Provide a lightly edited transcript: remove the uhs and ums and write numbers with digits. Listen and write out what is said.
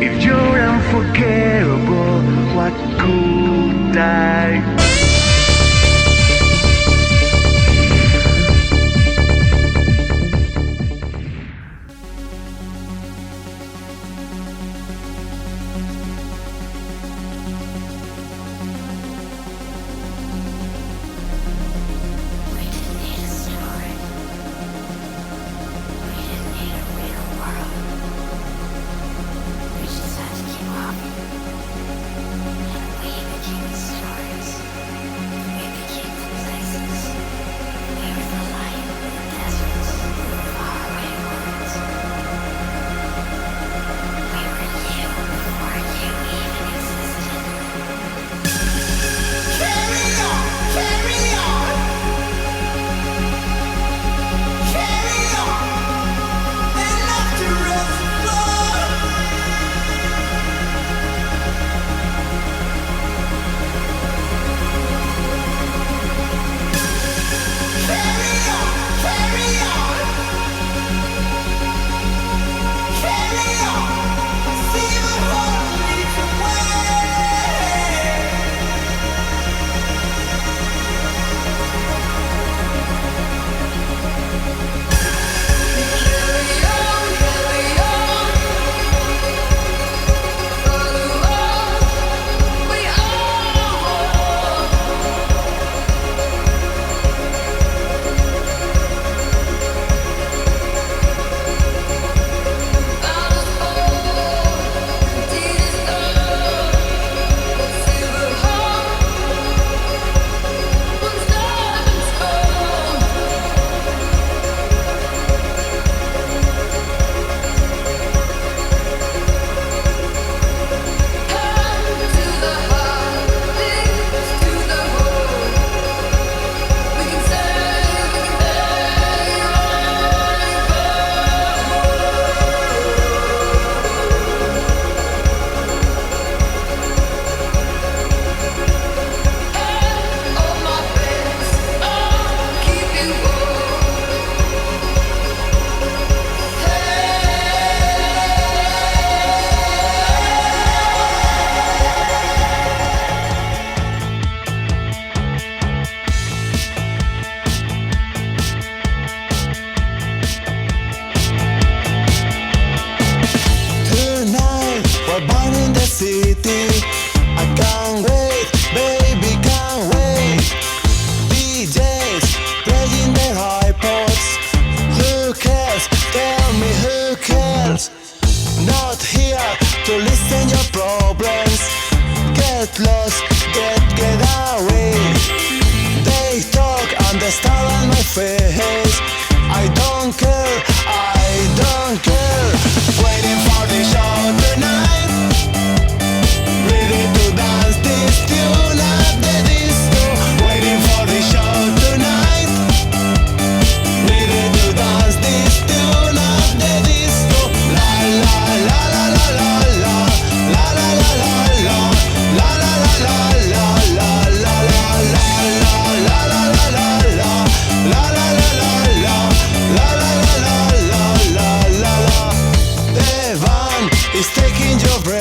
If you're unforgettable, what could I? City, I can't wait, baby, can't wait. DJs playing their iPods. Who cares? Tell me who cares? Not here to listen your problems. Get lost, get away. They talk and they stare on my face. I don't care, I don't care. Waiting for the show tonight. Ready to dance this tune at the disco. Waiting for the show tonight. Ready to dance this tune at the disco. La la la la la la la. La la la la la. La la la la la la la la la la la la la la. La la la la la. La la la la la la la la. The van is taking your breath.